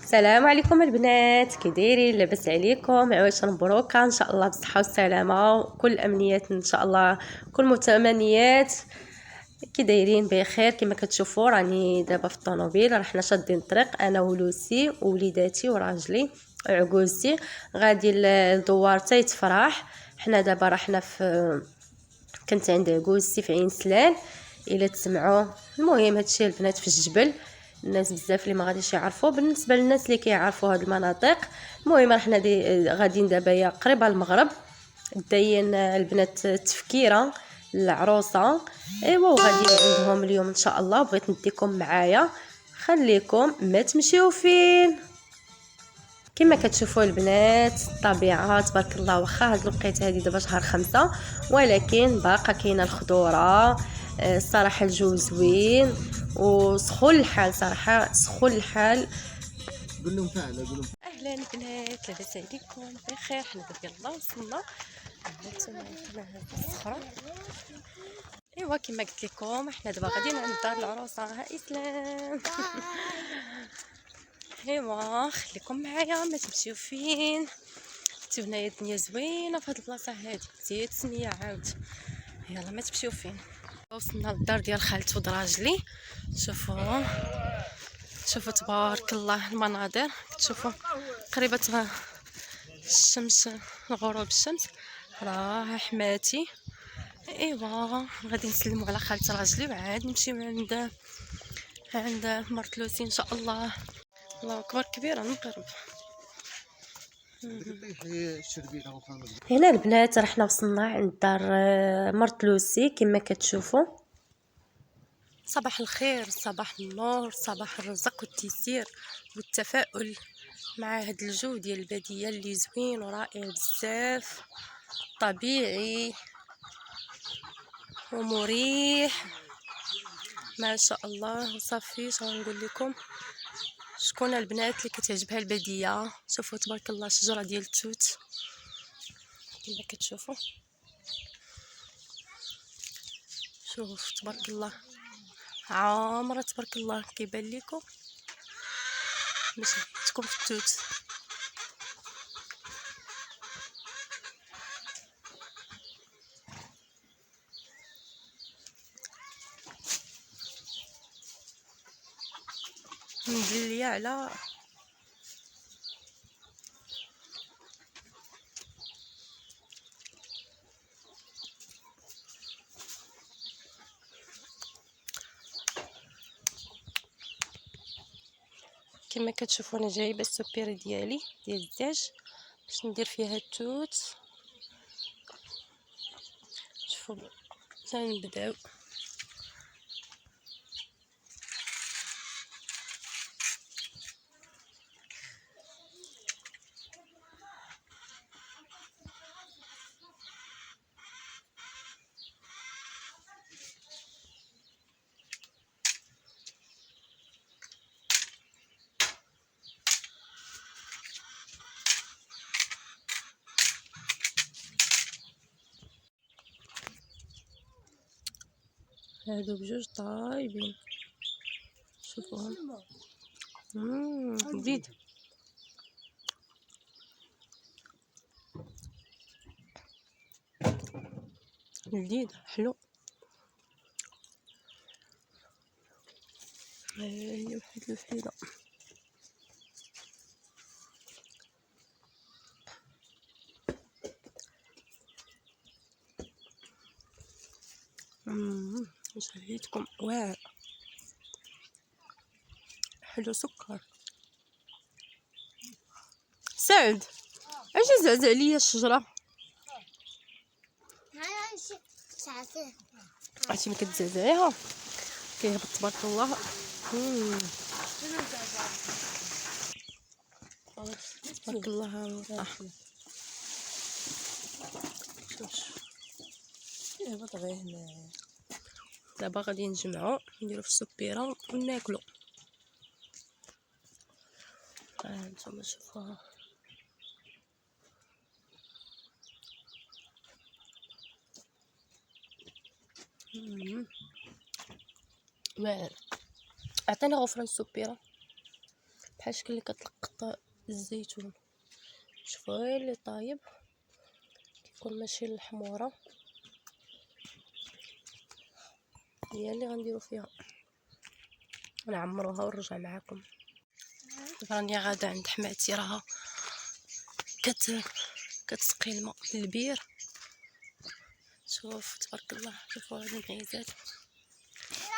السلام عليكم البنات، كي دايرين؟ لاباس عليكم؟ عواش مبروكه ان شاء الله بالصحه والسلامه وكل الامنيات ان شاء الله، كل متمنيات. كي دايرين؟ بخير. كما كتشوفوا راني دابا في الطوموبيل، رحنا شادين الطريق انا ولوسي ووليداتي وراجلي وعجوزتي، غادي لدوار تايت فرح. حنا دابا رحنا في، كنت عند عجوزتي في عين سلال الا تسمعوا. المهم هادشي البنات في الجبل، الناس بزاف اللي ما غاديش يعرفوا. بالنسبه للناس اللي كيعرفوا هاد المناطق، المهم رحنا غاديين دابا يا قريبه المغرب، داين البنات تفكيره العروسه. ايوا وغاديين عندهم اليوم ان شاء الله. بغيت نديكم معايا، خليكم ما تمشيو فين. كما كتشوفوا البنات الطبيعه تبارك الله، واخا هاد الوقيته هادي دابا شهر 5 ولكن باقا كاينه الخضوره. الصراحه الجو زوين وسخون الحال، صراحه سخون الحال. قول لهم فعلا، قول لهم اهلا البنات، لاباس عليكم؟ بخير. حنا دابا يلاه وصلنا الصخره. ايوا كما قلت لكم حنا دابا غاديين عند دار العروسه. ها اسلام ايوا خليكم معايا ما تمشيو فين. شفتوا هنايا الدنيا زوينه في هاد البلاصه هادي، زيد سنيه عاود. يلا ما تمشيو فين. وصلنا للدار ديال خالتي ودراجلي. شوفوا شوفوا تبارك الله المناظر، تشوفوا قريبه الشمس، الغروب الشمس راه حماتي. ايوا غادي نسلموا على خالتي راجلي وعاد نمشيو عند مرت لوسي ان شاء الله. الله اكبر كبيره المغرب. هنا البنات رحنا وصلنا عند دار مرت لوسي كما كتشوفوا. صباح الخير، صباح النور، صباح الرزق والتيسير والتفاؤل مع هاد الجو ديال الباديه اللي زوين ورائع بزاف، طبيعي ومريح ما شاء الله. وصافي غنقول لكم شكون البنات اللي كتعجبها الباديه. شوفوا تبارك الله شجره ديال التوت كما كتشوفوا. شوف تبارك الله عامره تبارك الله، كيبان لكم باش تكون في التوت. مدليه على كما كتشوفوا. انا جايبه السوبيره ديالي ديال الدجاج باش ندير فيها التوت. شوفوا تنبداو. هادو بجوج طايبين، شوفوهم. لذيذ. لذيذ حلو. هي واحد الوحيده. شهيتكم واعر حلو سكر. سعد اش زعزع ليا الشجره؟ عرفتي ملي كتزعزعيها كيهبط تبارك الله. تبارك الله طاح. شوف يهبط غير هنايا. دابا غادي نجمعو نديرو في السبيره وناكلو. هانتوما شوفوها. واعر. عطينا غفران السبيره بحال شكل اللي كتلقط الزيتون. شوفوا هاي اللي طايب كيكون ماشي الحموره هي اللي غنديرو فيها. نعمروها ونرجع معكم. دابا راني غادا عند حماتي راها كتسقي الماء من البير. شوف تبارك الله، شوفوا هاد المعيزات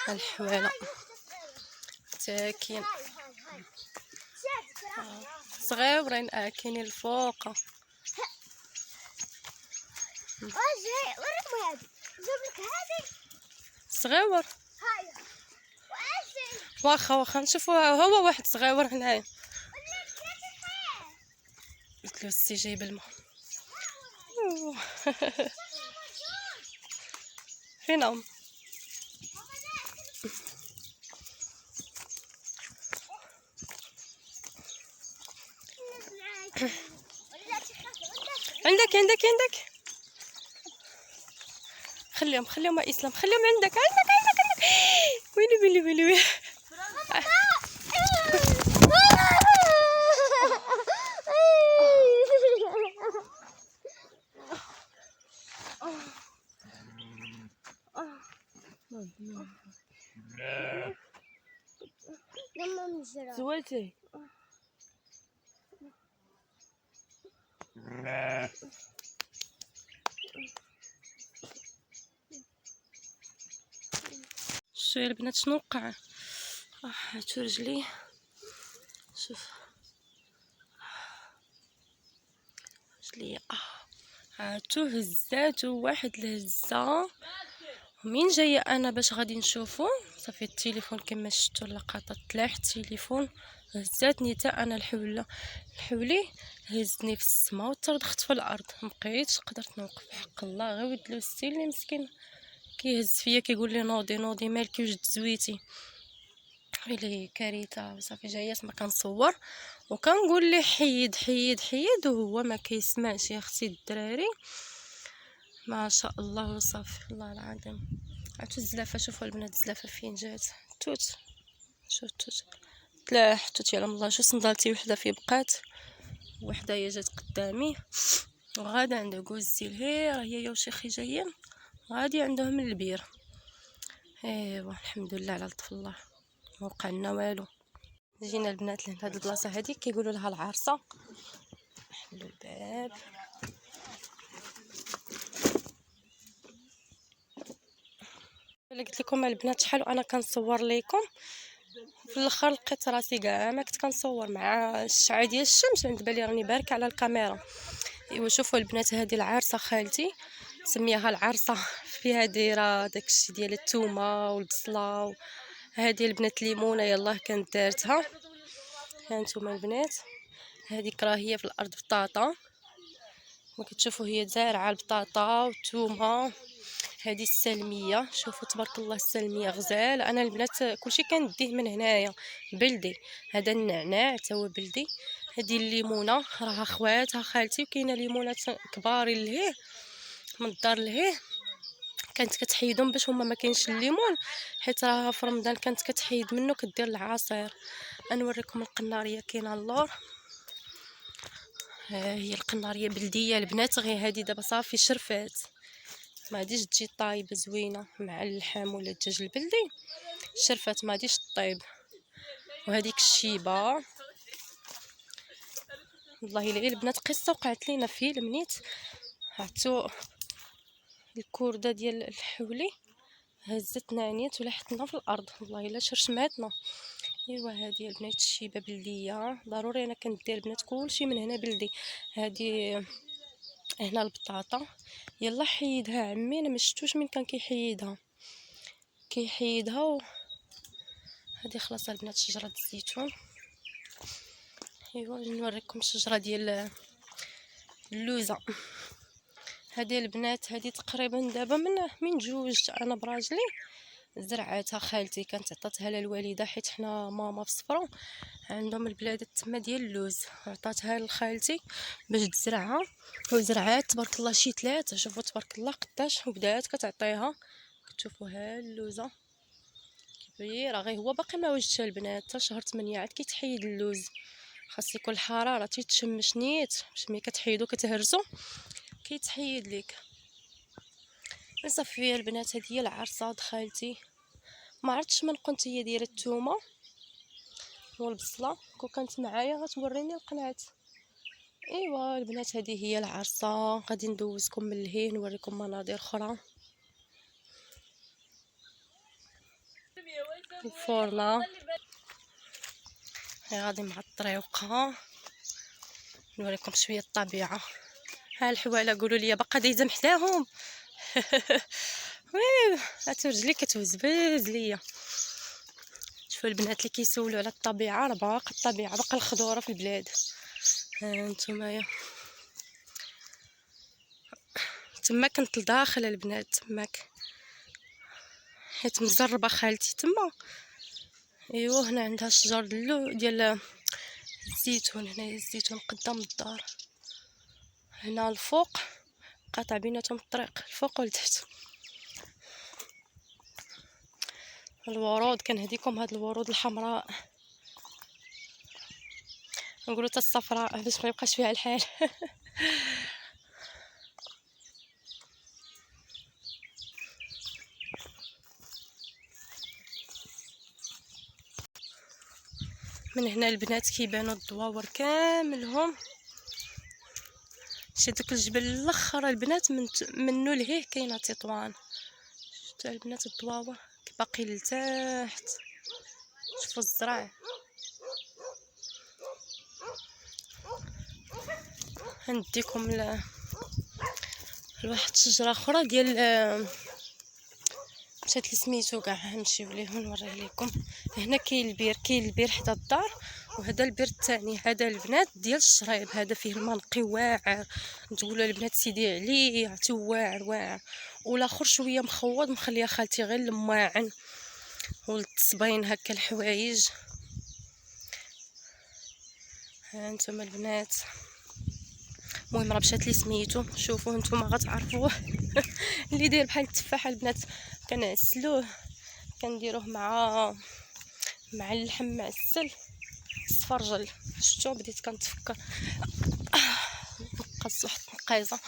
الحواله تاكين صغيورين كاينين الفوق. صغيور واخا نشوفوا هو واحد صغيور هنايا. قلت له السي جايب الماء. فينهم؟ عندك خليهم يا اسلام، خليهم عندك. ويلي زوالتي. شوفوا البنات شنو وقع. هاتو رجلي، شوف رجلي هاتو هزاتو واحد الهزه. ومين جايه انا باش غادي نشوفو صافي التليفون كما شفتوا لقطات تلاح التليفون هزاتني حتى انا الحولي هزني في السماء وتردخت في الارض. مبقيتش قدرت نوقف حق الله. غير ولد لوستي اللي مسكين كيهز فيا كيقول لي نوضي مالكي وجد زويتي. ويلي كارثه. صافي جايه ما كنصور وكنقول ليه حيد وهو ما كيسمعش. يا اختي الدراري ما شاء الله وصافي الله العظيم. عرفتوا الزلافه؟ شوفوا البنات الزلافه فين جات. توت شوف توت تلاح توت يعلم الله. شو صندالتي وحده فيه بقات، وحده هي جات قدامي وغادا عند كوزي الهير. هي وشيخي جايين غادي عندهم البير. ايوا الحمد لله على لطف الله ما وقع لنا والو. جينا البنات لهاد البلاصه هذه كيقولوا لها العرسه. نحلوا الباب. قلت لكم البنات شحال وانا كنصور لكم في الاخر لقيت راسي كاع ما كنت كنصور مع الشعاع ديال الشمس. عند بالي راني باركه على الكاميرا. ايوا شوفوا البنات هذه العرسه خالتي سميها العرسه فيها دايره داكشي ديال الثومه والبصله. هذه البنات ليمونه يلاه كانت دارتها. هانتوما البنات هذيك راه هي في الارض بطاطا ما كتشوفوا هي زارعه البطاطا والثومه. هذه السلميه شوفوا تبارك الله السلميه غزال. انا البنات كلشي كنديه من هنايا بلدي. هذا النعناع حتى هو بلدي. هذه الليمونه راها خواتها خالتي وكاينه ليمونات كبارين لهيه من الدار لهيه كانت كتحيدهم باش هما ما كاينش الليمون حيت راه في رمضان كانت كتحيد منه كدير العصير. نوريكم القناريه كاينه اللور. هي القناريه بلديه البنات. غير هذه دابا صافي شرفات ما غاديش تجي طايبه زوينه مع اللحم ولا الدجاج البلدي. شرفات ما غاديش طيب. وهذيك الشيبه والله الا البنات قصه وقعت لينا فيلم نيت. عرفتو الكورده ديال الحولي هزتنا نيت ولحتنا في الارض والله الا شرشماتنا. ايوا هذه البنات الشيبه بلديه ضروري انا كندير البنات كلشي من هنا بلدي. هذه هنا البطاطا يلا حيدها عمي. انا ما شفتوش من كان كيحيدها هذه خلاص البنات شجره الزيتون. ايوا نوريكم الشجره ديال اللوزه. هذه البنات هذه تقريبا دابا من جوجت انا براجلي زرعتها خالتي كانت عطاتها للوالده حيت حنا ماما في صفرو عندهم البلاد تما ديال اللوز. عطاتها لخالتي باش تزرعها وزرعات تبارك الله شي 3. شوفوا تبارك الله قداش وبدات كتعطيها. كتشوفوا ها اللوزه كبيره، غير هو باقي ما وجدش البنات حتى شهر 8 عاد كيتحيد اللوز، خاص يكون الحراره تيتشمش نيت باش ملي كتحيدو كتهرسو كيتحيد ليك. صافي البنات هذه هي العرسه د خالتي. ما عرفتش من كنت هي دايره الثومه والبصله، كون كانت معايا غتوريني القنعات. ايوا البنات هذه هي العرسه، غادي ندوزكم من الهين نوريكم مناظر اخرى. الفرنه غادي مع الطريقه نوريكم شويه الطبيعه. ها الحواله قولوا لي باقا دايزه محداهم. وي هاتو رجلي كتوزبز ليا. شوفوا البنات اللي كيسولوا على الطبيعه، راه باقا الطبيعه باقا الخضوره في البلاد. ها نتومايا تما كنت لداخل البنات تماك حيت مجربه خالتي تما. ايوا هنا عندها شجر ديال الزيتون، هنايا الزيتون قدام الدار. هنا الفوق قاطع بيناتهم الطريق الفوق والتحت. الورود كنهديكم هاد الورود الحمراء، نقولوا حتى الصفراء باش ما يبقاش فيها الحال. من هنا البنات كيبانوا الدواور كاملهم. شي داك الجبل الاخر البنات منو لهيه كاينه تطوان. شفتوا البنات الدواور باقي لتحت. شوفوا الزرع. غنديكم لواحد الشجره اخرى ديال مشات لي سميتو كاع، نمشيو ليه ونوريه لكم. هنا كاين البير حدا الدار، وهذا البير الثاني هذا البنات ديال الشريب، هذا فيه الماء نقي واعر. تقولوا البنات سيدي عليه عرفتي واعر واعر. والاخر شويه مخوض مخليه خالتي غير الماعن والتصبين هكا الحوايج. ها انتم البنات المهم راه مشات لي سميتو، شوفوه نتوما غتعرفوه. اللي داير بحال التفاحه البنات كنعسلوه كنديروه مع اللحم معسل السفرجل. شفتوا بديت كنتفكر نقص واحد النقيزه.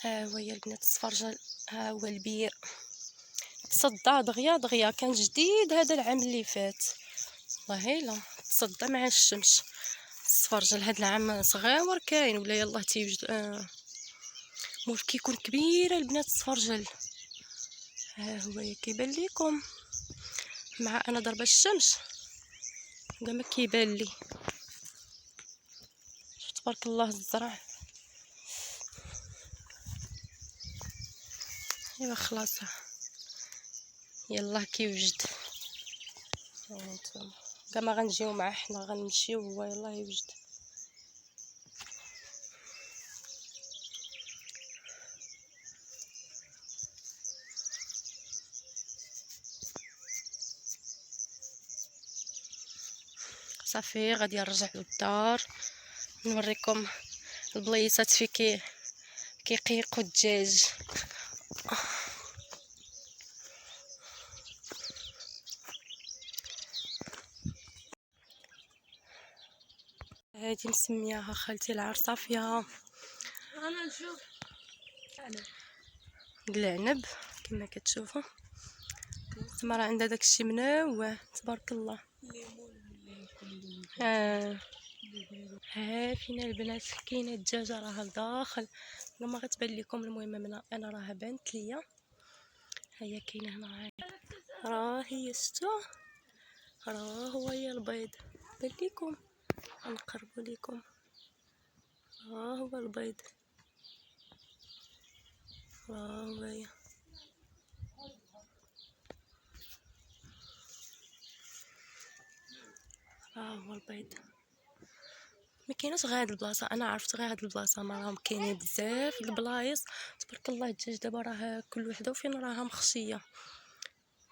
ها هو يا البنات السفرجل، ها هو البير تصدى دغيا كان جديد هذا العام اللي فات والله الا تصدى مع الشمس. السفرجل هذا العام صغير كاين ولا يلاه تيوجد موش كيكون كبير البنات السفرجل. ها هو كيبان لكم مع انا ضربه الشمس كاع ما كيبان لي. تبارك الله الزرع. ايوا خلاص يلا كيوجد. هانتوما كاع ما غنجيو معاه حنا غنمشيو هو يلاه يوجد. صافي غادي نرجع للدار نوريكم البليصات في كيقيقوا الدجاج. هادي مسمياها خالتي العرسه فيها انا نشوف العنب كما كتشوفوا. تما راه عندها داكشي منوع تبارك الله. ها فينا البنات كاينه الدجاجه راها لداخل ما غتبان لكم. المهم من انا راها بانت ليا. هي كاينه هنا راه هي شتو راه هو هي البيض بان لكم. غنقربو لكم ها هو البيض ها هو هي. ها هو البيض. ما كايناش غير هاد البلاصه، انا عرفت غير هاد البلاصه، ما راهم كاينين بزاف د البلايص تبارك الله. الدجاج دابا راه كل وحده وفين راها مخشيه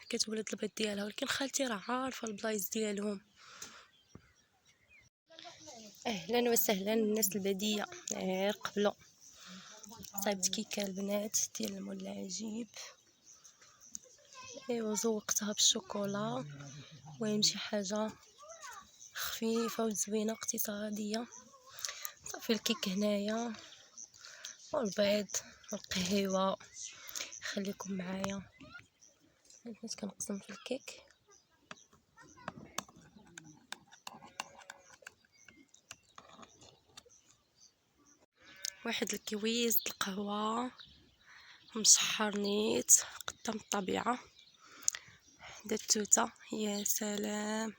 كتولد البيض ديالها، ولكن خالتي راه عارفه البلايص ديالهم. اهلا وسهلا الناس الباديه غير قبلو. صايبت كيكه البنات ديال المول العجيب. ايوا زوقتها بالشوكولا. المهم شي حاجه خفيفه وزوينه اقتصاديه. صافي الكيك هنايا والبيض والقهوه. خليكم معايا بغيت كنقسم في الكيك. واحد الكويز القهوه مشحر نيت قدام الطبيعه. هدا التوته يا سلام.